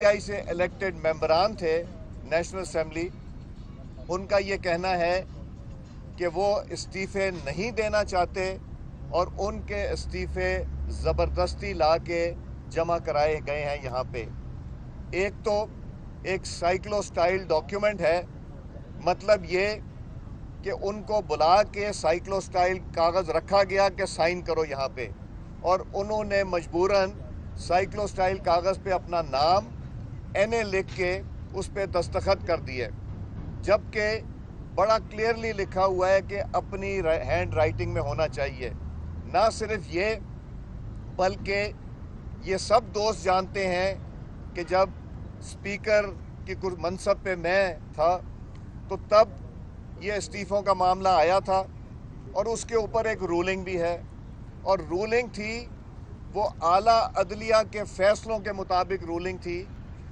PTI से elected मेंबरान थे national assembly, उनका ये कहना है कि वो इस्तीफ़े नहीं देना चाहते और उनके इस्तीफ़े ज़बरदस्ती ला के जमा कराए गए हैं यहाँ पे। एक तो एक साइक्लो स्टाइल डॉक्यूमेंट है, मतलब ये कि उनको बुला के साइक्लो स्टाइल कागज़ रखा गया कि साइन करो यहाँ पे, और उन्होंने मजबूरन साइक्लो स्टाइल कागज़ पे अपना नाम NA लिख के उस पे दस्तखत कर दिए, जबकि बड़ा क्लियरली लिखा हुआ है कि अपनी हैंड राइटिंग में होना चाहिए। ना सिर्फ ये, बल्कि ये सब दोस्त जानते हैं कि जब स्पीकर की मनसब पे मैं था तो तब ये इस्तीफ़ों का मामला आया था और उसके ऊपर एक रूलिंग भी है, और रूलिंग थी वो आला अदलिया के फ़ैसलों के मुताबिक रूलिंग थी,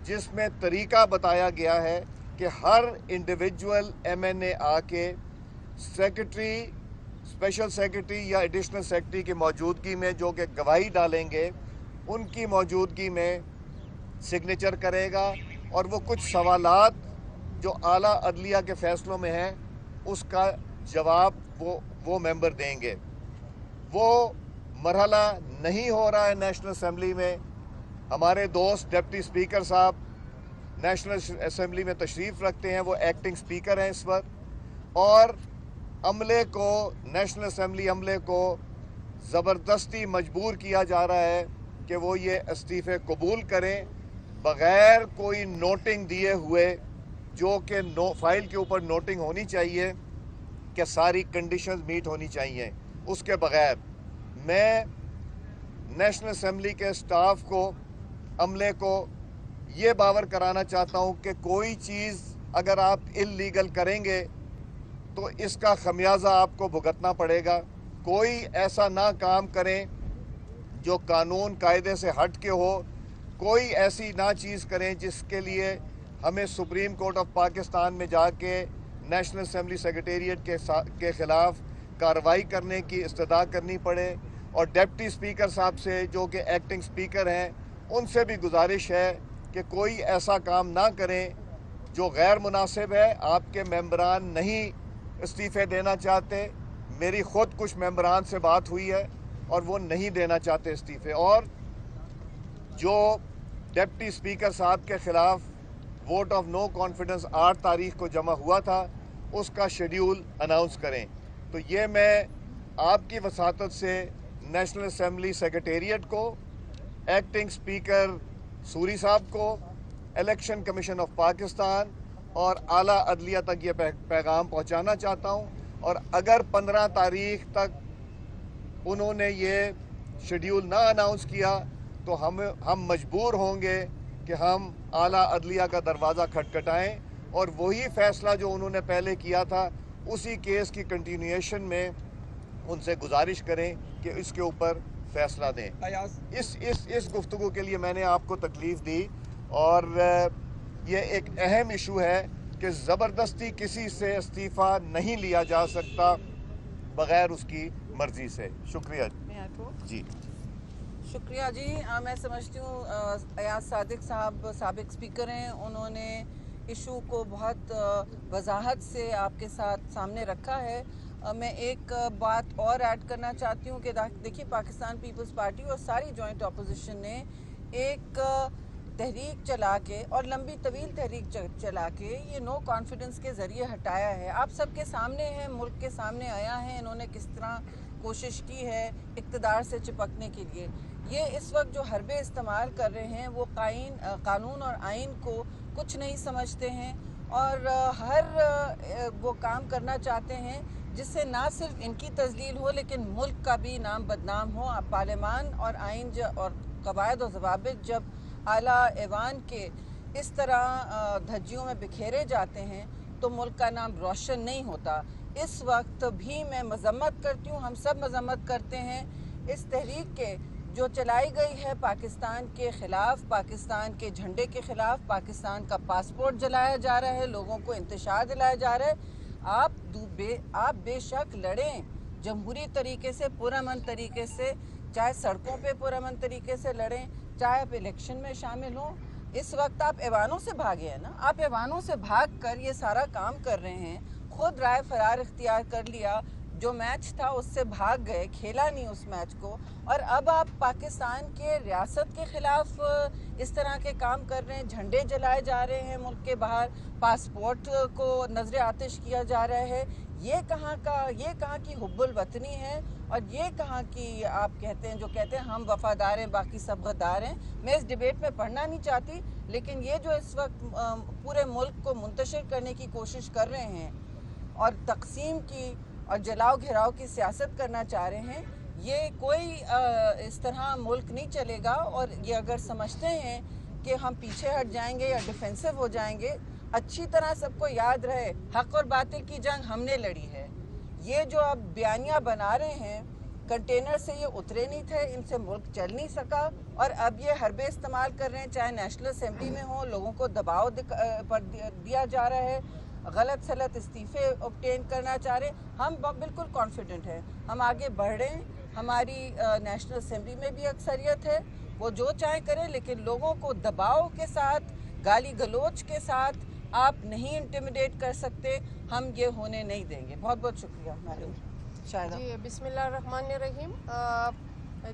जिसमें तरीका बताया गया है कि हर इंडिविजुअल MNA आके सेक्रेटरी, स्पेशल सेक्रेटरी या एडिशनल सेक्रेटरी की मौजूदगी में, जो कि गवाही डालेंगे, उनकी मौजूदगी में सिग्नेचर करेगा, और वो कुछ सवालात जो आला अदलिया के फ़ैसलों में हैं उसका जवाब वो मेंबर देंगे। वो मरहला नहीं हो रहा है नेशनल असेंबली में। हमारे दोस्त डिप्टी स्पीकर साहब नेशनल असेंबली में तशरीफ़ रखते हैं, वो एक्टिंग स्पीकर हैं इस वक्त, और अमले को, नेशनल असेंबली अमले को ज़बरदस्ती मजबूर किया जा रहा है कि वो ये इस्तीफ़े कबूल करें बग़ैर कोई नोटिंग दिए हुए, जो कि फाइल के ऊपर नोटिंग होनी चाहिए कि सारी कंडीशंस मीट होनी चाहिए। उसके बग़ैर मैं नेशनल असेंबली के स्टाफ को, अमले को ये बावर कराना चाहता हूँ कि कोई चीज़ अगर आप इल्लीगल करेंगे तो इसका खमियाजा आपको भुगतना पड़ेगा। कोई ऐसा ना काम करें जो कानून कायदे से हट के हो, कोई ऐसी ना चीज़ करें जिसके लिए हमें सुप्रीम कोर्ट ऑफ पाकिस्तान में जाके नेशनल असेंबली सेक्रेटेरिएट के ख़िलाफ़ कार्रवाई करने की इस्तदा करनी पड़े। और डिप्टी स्पीकर साहब से, जो कि एक्टिंग स्पीकर हैं, उनसे भी गुजारिश है कि कोई ऐसा काम ना करें जो गैर मुनासिब है। आपके मेंबरान नहीं इस्तीफ़े देना चाहते, मेरी ख़ुद कुछ मेंबरान से बात हुई है और वो नहीं देना चाहते इस्तीफ़े, और जो डिप्टी स्पीकर साहब के ख़िलाफ़ वोट ऑफ नो कॉन्फिडेंस 8 तारीख को जमा हुआ था, उसका शेड्यूल अनाउंस करें। तो ये मैं आपकी वसातत से नेशनल असेंबली सेक्रेटेरिएट को, एक्टिंग स्पीकर सूरी साहब को, इलेक्शन कमीशन ऑफ पाकिस्तान और आला अदलिया तक ये पैगाम पहुंचाना चाहता हूं। और अगर 15 तारीख तक उन्होंने ये शेड्यूल ना अनाउंस किया तो हम मजबूर होंगे कि हम आला अदलिया का दरवाज़ा खटखटाएं और वही फ़ैसला जो उन्होंने पहले किया था उसी केस की कंटिन्यूएशन में उनसे गुजारिश करें कि इसके ऊपर फ़ैसला दें। इस गुफ्तगू के लिए मैंने आपको तकलीफ़ दी, और ये एक अहम इशू है कि ज़बरदस्ती किसी से इस्तीफ़ा नहीं लिया जा सकता बग़ैर उसकी मर्ज़ी से। शुक्रिया जी। शुक्रिया जी। मैं समझती हूँ अयाज सादिक साहब साबिक स्पीकर हैं, उन्होंने इशू को बहुत वजाहत से आपके साथ सामने रखा है। मैं एक बात और ऐड करना चाहती हूँ कि देखिए, पाकिस्तान पीपल्स पार्टी और सारी जॉइंट अपोजिशन ने एक तहरीक चला के, और लंबी तवील तहरीक चला के, ये नो कॉन्फिडेंस के ज़रिए हटाया है। आप सबके सामने है, मुल्क के सामने आया है इन्होंने किस तरह कोशिश की है इक़्तिदार से चिपकने के लिए। ये इस वक्त जो हरबे इस्तेमाल कर रहे हैं वो कानून और आइन को कुछ नहीं समझते हैं, और हर वो काम करना चाहते हैं जिससे ना सिर्फ इनकी तजलील हो लेकिन मुल्क का भी नाम बदनाम हो। पार्लियामान और आइन और कवायद और ज़वाबित जब आला ऐवान के इस तरह धज्जियों में बिखेरे जाते हैं तो मुल्क का नाम रोशन नहीं होता। इस वक्त भी मैं मजम्मत करती हूँ, हम सब मजम्मत करते हैं इस तहरीक के जो चलाई गई है पाकिस्तान के ख़िलाफ़, पाकिस्तान के झंडे के ख़िलाफ़। पाकिस्तान का पासपोर्ट जलाया जा रहा है, लोगों को इंतशार दिलाया जा रहा है। आप बेशक लड़ें जमहूरी तरीके से, पुरअमन तरीके से, चाहे सड़कों पे पुरअमन तरीके से लड़ें, चाहे आप इलेक्शन में शामिल हों, इस वक्त आप ऐवानों से भागे हैं ना, आप ऐवानों से भाग कर ये सारा काम कर रहे हैं, खुद राय फरार इख्तियार कर लिया, जो मैच था उससे भाग गए, खेला नहीं उस मैच को, और अब आप पाकिस्तान के रियासत के खिलाफ इस तरह के काम कर रहे हैं, झंडे जलाए जा रहे हैं मुल्क के बाहर, पासपोर्ट को नजर आतिश किया जा रहा है। ये कहाँ की हुब्बुल वतनी है, और ये कहाँ की आप कहते हैं, जो कहते हैं हम वफादार हैं बाकी सब गद्दार हैं। मैं इस डिबेट में पढ़ना नहीं चाहती, लेकिन ये जो इस वक्त पूरे मुल्क को मुंतशिर करने की कोशिश कर रहे हैं और तकसीम की और जलाओ घिराव की सियासत करना चाह रहे हैं, ये कोई इस तरह मुल्क नहीं चलेगा। और ये अगर समझते हैं कि हम पीछे हट जाएंगे या डिफेंसिव हो जाएंगे, अच्छी तरह सबको याद रहे हक और बातिल की जंग हमने लड़ी है। ये जो अब बयानियाँ बना रहे हैं, कंटेनर से ये उतरे नहीं थे, इनसे मुल्क चल नहीं सका, और अब ये हरबे इस्तेमाल कर रहे हैं, चाहे नेशनल असेंबली में हो, लोगों को दबाव पर दिया जा रहा है, गलत सलत इस्तीफे ऑब्टेन करना चाह रहे हैं। हम बिल्कुल कॉन्फिडेंट हैं, हम आगे बढ़ रहे हैं, हमारी नेशनल असेंबली में भी अक्सरियत है, वो जो चाहे करें, लेकिन लोगों को दबाव के साथ, गाली गलोच के साथ आप नहीं इंटिमिडेट कर सकते, हम ये होने नहीं देंगे। बहुत बहुत शुक्रिया मैडम। शायद जी, बिस्मिल्लाहिर्रहमानिर्रहीम।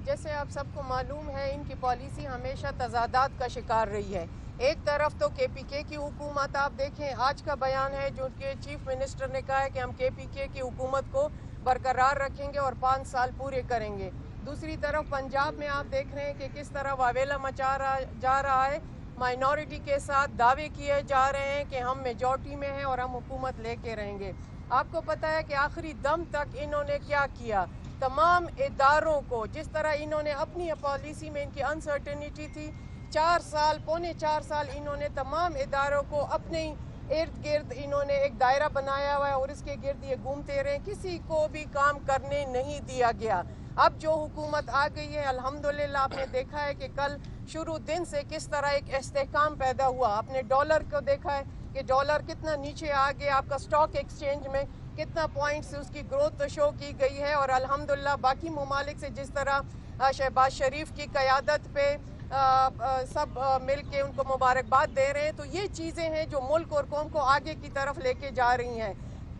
जैसे आप सबको मालूम है, इनकी पॉलिसी हमेशा तजादात का शिकार रही है। एक तरफ तो KPK की हुकूमत, आप देखें आज का बयान है जो उनके चीफ मिनिस्टर ने कहा है कि हम KPK की हुकूमत को बरकरार रखेंगे और 5 साल पूरे करेंगे। दूसरी तरफ पंजाब में आप देख रहे हैं कि किस तरह वावेला मचा जा रहा है, माइनॉरिटी के साथ दावे किए जा रहे हैं कि हम मेजॉरिटी में हैं और हम हुकूमत लेके रहेंगे। आपको पता है कि आखिरी दम तक इन्होंने क्या किया, तमाम इदारों को, जिस तरह इन्होंने अपनी पॉलिसी में इनकी अनसर्टेनिटी थी, 4 साल इन्होंने तमाम इदारों को अपने इर्द गिर्द इन्होंने एक दायरा बनाया हुआ है और इसके गिर्द ये घूमते रहे, किसी को भी काम करने नहीं दिया गया। अब जो हुकूमत आ गई है, अल्हम्दुलिल्लाह आपने देखा है कि कल शुरू दिन से किस तरह एक इस्तेहकाम पैदा हुआ। आपने डॉलर को देखा है कि डॉलर कितना नीचे आ गया, आपका स्टॉक एक्सचेंज में कितना पॉइंट से उसकी ग्रोथ शो की गई है, और अल्हम्दुलिल्लाह बाकी ममालिक से जिस तरह शहबाज शरीफ की क़यादत पे सब मिल के उनको मुबारकबाद दे रहे हैं। तो ये चीज़ें हैं जो मुल्क और कौम को आगे की तरफ लेके जा रही हैं।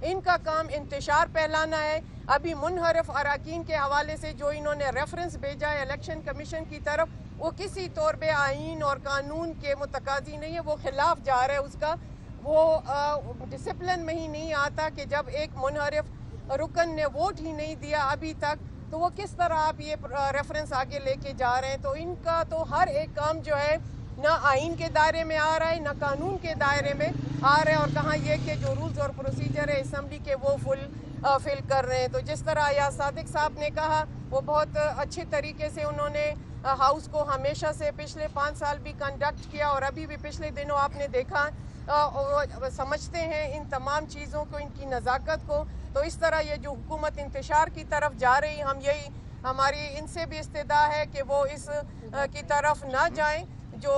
इनका काम इंतशार फैलाना है। अभी मुनहरफ अराकीन के हवाले से जो इन्होंने रेफरेंस भेजा है इलेक्शन कमीशन की तरफ, वो किसी तौर पे आईन और कानून के मुतकाजी नहीं है, वो खिलाफ जा रहा है उसका। वो डिसिप्लिन में ही नहीं आता कि जब एक मुनहरफ रुकन ने वोट ही नहीं दिया अभी तक, तो वो किस तरह आप ये रेफरेंस आगे लेके जा रहे हैं। तो इनका तो हर एक काम जो है ना आइन के दायरे में आ रहा है, ना कानून के दायरे में आ रहा है, और कहाँ ये कि जो रूल्स और प्रोसीजर है असम्बली के वो फिल कर रहे हैं। तो जिस तरह अयाज सादिक साहब ने कहा, वो बहुत अच्छे तरीके से उन्होंने हाउस को हमेशा से पिछले 5 साल भी कंडक्ट किया, और अभी भी पिछले दिनों आपने देखा समझते हैं इन तमाम चीज़ों को, इनकी नज़ाकत को। तो इस तरह ये जो हुकूमत इंतशार की तरफ जा रही, हम यही हमारी इनसे भी इस्तेदा है कि वो इस की तरफ ना जाएं। जो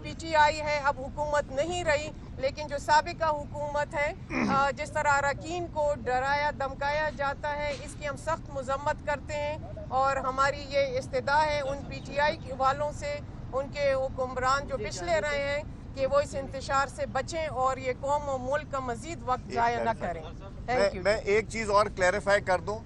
PTI है अब हुकूमत नहीं रही, लेकिन जो साबिका हुकूमत है, जिस तरह अरकान को डराया धमकाया जाता है, इसकी हम सख्त मजम्मत करते हैं, और हमारी ये इस्तेदा है उन PTI वालों से, उनके हुक्मरान जो पिछले रहे हैं, कि वो इस इंतशार से बचें और ये कौम और मुल्क का मजीद वक्त ज़ाया न करें। Thank you. मैं एक चीज़ और क्लैरिफाई कर दूं,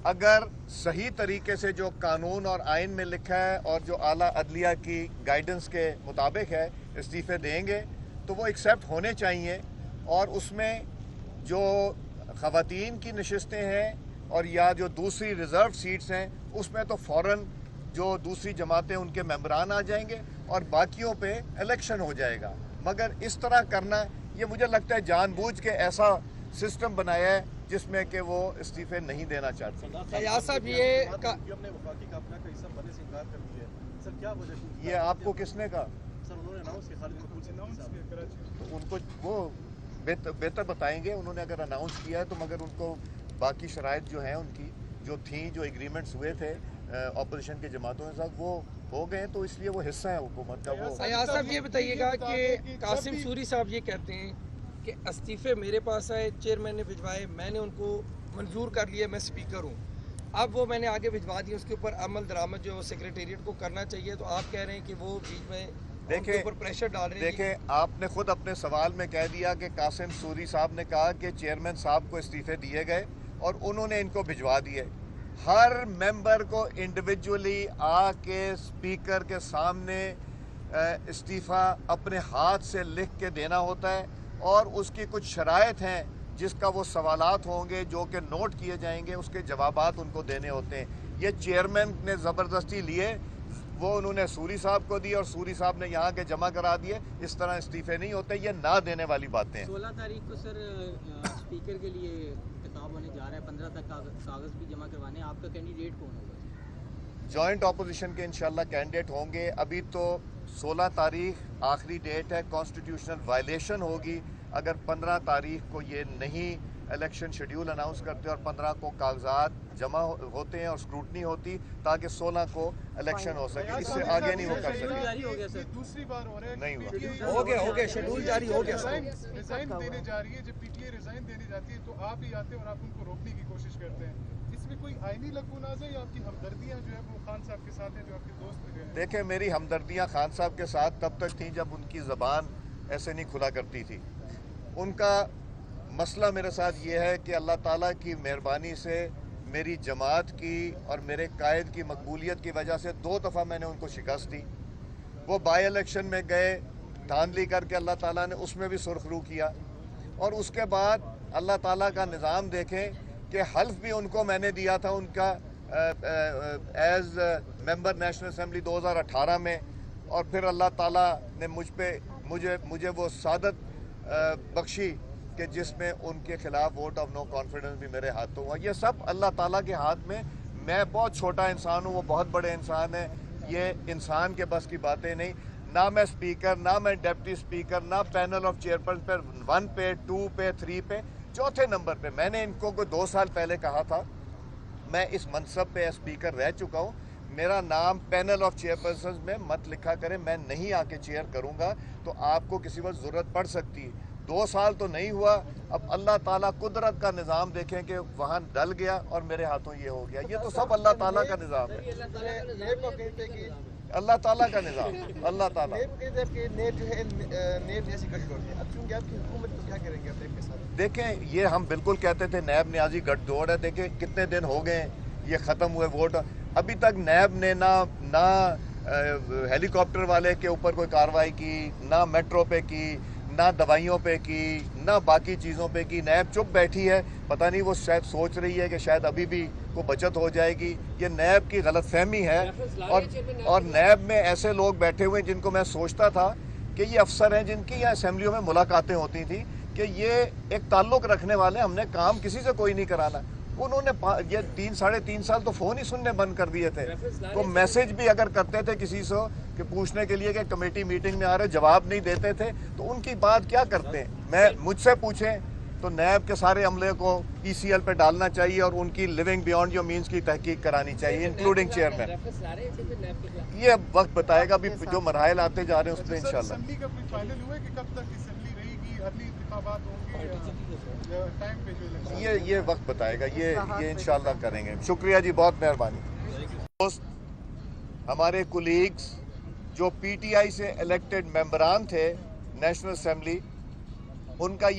अगर सही तरीके से जो कानून और आइन में लिखा है और जो आला अदलिया की गाइडेंस के मुताबिक है इस्तीफे देंगे, तो वो एक्सेप्ट होने चाहिए, और उसमें जो ख़वातीन की नशिस्तें हैं और या जो दूसरी रिज़र्व सीट्स हैं, उसमें तो फ़ौरन जो दूसरी जमातें उनके मेंबरान आ जाएंगे और बाकियों पे इलेक्शन हो जाएगा। मगर इस तरह करना, ये मुझे लगता है जानबूझ के ऐसा सिस्टम बनाया है जिसमें कि वो इस्तीफे नहीं देना चाहते। ये आपको किसने कहा? तो उनको वो बेहतर बताएंगे, उन्होंने अगर अनाउंस किया है तो, मगर उनको बाकी शराइत जो हैं उनकी जो थी, जो एग्रीमेंट्स हुए थे ऑपोजिशन के जमातों के साथ, वो हो गए, तो इसलिए वो हिस्सा है हुकूमत का। वो अयाज साहब ये बताइएगा कि कासिम सूरी साहब ये कहते हैं कि इस्तीफे मेरे पास आए, चेयरमैन ने भिजवाए, मैंने उनको मंजूर कर लिया, मैं स्पीकर हूँ, अब वो मैंने आगे भिजवा दिए, उसके ऊपर अमल दरामद जो सेक्रेटेरिएट को करना चाहिए, तो आप कह रहे हैं कि वो बीच में उनके ऊपर प्रेशर डाल रहे हैं। देखें, आपने खुद अपने सवाल में कह दिया कि कासिम सूरी साहब ने कहा कि चेयरमैन साहब को इस्तीफे दिए गए और उन्होंने इनको भिजवा दिए। हर मेंबर को इंडिविजुअली आके स्पीकर के सामने इस्तीफ़ा अपने हाथ से लिख के देना होता है और उसकी कुछ शराइत हैं जिसका वो सवालात होंगे जो कि नोट किए जाएंगे, उसके जवाबात उनको देने होते हैं। ये चेयरमैन ने ज़बरदस्ती लिए, वो उन्होंने सूरी साहब को दी और सूरी साहब ने यहाँ के जमा करा दिए। इस तरह इस्तीफे नहीं होते, ये ना देने वाली बातें हैं। 16 तारीख को सर स्पीकर के लिए खिताब होने जा रहा है, 15 तक कागज़ भी जमा करवाने हैं। आपका कैंडिडेट कौन होगा? जॉइंट अपोजिशन के इंशाल्लाह कैंडिडेट होंगे। अभी तो 16 तारीख आखिरी डेट है, कॉन्स्टिट्यूशनल वायलेशन होगी अगर 15 तारीख को ये नहीं इलेक्शन शेड्यूल अनाउंस करते और 15 को कागजात जमा होते हैं और स्क्रूटनी होती ताकि 16 को इलेक्शन हो सके। इससे आगे नहीं वो कर शेड्यूल सकते। जारी हो गया सर। दूसरी बार हो रहा है नहीं हुआ। हो गया शेड्यूल जारी हो गया सर। रिजाइन देने जा रही है। जब पीटीआई रिजाइन देने जाती है तो आप ही आते हैं और आप उनको रोकने की कोशिश करते हैं। इसमें कोई आईनी लकूनाज़ है या आपकी हमदर्दियां जो है वो खान साहब के साथ हैं, जो आपके दोस्त जो हैं? देखें, मेरी हमदर्दियाँ खान साहब के साथ तब तक थी जब उनकी ज़बान ऐसे नहीं खुला करती थी। उनका मसला मेरे साथ ये है कि अल्लाह ताला की मेहरबानी से मेरी जमात की और मेरे कायद की मकबूलियत की वजह से 2 दफ़ा मैंने उनको शिकस्त दी। वो बाई इलेक्शन में गए, धांधली करके अल्लाह ताला ने उसमें भी सुरखरू किया और उसके बाद अल्लाह ताला का निज़ाम देखें कि हल्फ भी उनको मैंने दिया था उनका एज मेंबर नेशनल असम्बली 2018 में, और फिर अल्लाह ताला ने मुझे वो सादत बख्शी कि जिसमें उनके खिलाफ वोट ऑफ नो कॉन्फिडेंस भी मेरे हाथों हुआ। ये सब अल्लाह ताला के हाथ में। मैं बहुत छोटा इंसान हूँ, वो बहुत बड़े इंसान है। ये इंसान के बस की बातें नहीं। ना मैं स्पीकर, ना मैं डिप्टी स्पीकर, ना पैनल ऑफ चेयरपर्सन पर 1 पे, 2 पे, 3 पे, 4थे नंबर पे। मैंने इनको कोई 2 साल पहले कहा था, मैं इस मनसब पे स्पीकर रह चुका हूँ, मेरा नाम पैनल ऑफ चेयरपर्सन में मत लिखा करें, मैं नहीं आके चेयर करूँगा। तो आपको किसी वक्त ज़रूरत पड़ सकती है। 2 साल तो नहीं हुआ, अब अल्लाह ताला कुदरत का निज़ाम देखें कि वहाँ डल गया और मेरे हाथों ये हो गया। ये तो सब अल्लाह ताला का निज़ाम है, अल्लाह ताला का निज़ाम, अल्लाह ताला। देखें, ये हम बिल्कुल कहते थे नैब न्याजी गठजोड़ है। देखें कितने दिन हो गए ये ख़त्म हुए वोट, अभी तक नैब ने ना हेलीकॉप्टर वाले के ऊपर कोई कार्रवाई की, ना मेट्रो पे की, ना दवाइयों पे की, ना बाकी चीज़ों पे की। नैब चुप बैठी है। पता नहीं वो शायद सोच रही है कि शायद अभी भी को बचत हो जाएगी। ये नैब की गलतफहमी है। और नैब में ऐसे लोग बैठे हुए जिनको मैं सोचता था कि ये अफसर हैं जिनकी यहाँ असेंबलियों में मुलाकातें होती थी कि ये एक ताल्लुक़ रखने वाले, हमने काम किसी से कोई नहीं कराना। उन्होंने ये 3-3.5 साल तो फ़ोन ही सुनने बंद कर दिए थे। तो मैसेज भी अगर करते थे किसी से कि पूछने के लिए कि कमेटी मीटिंग में आ रहे, जवाब नहीं देते थे, तो उनकी बात क्या करते हैं? मुझसे पूछें तो नैब के सारे अमले को ECL पे डालना चाहिए और उनकी लिविंग बियॉन्ड योर मीन्स की तहकीक करानी चाहिए, इंक्लूडिंग चेयरमैन। ये वक्त बताएगा, अभी जो मराहल आते जा रहे हैं उस पर इंशाल्लाह। असेंबली का कोई फाइनल हुआ है कि कब तक असेंबली रहेगी, अर्ली इंतखाबात होंगे या टाइम पे जो इलेक्शन? ये वक्त बताएगा, ये इंशाल्लाह करेंगे। शुक्रिया जी, बहुत मेहरबानी। दोस्त, हमारे कुलीग्स जो PTI से इलेक्टेड मेंबरान थे नेशनल असम्बली, उनका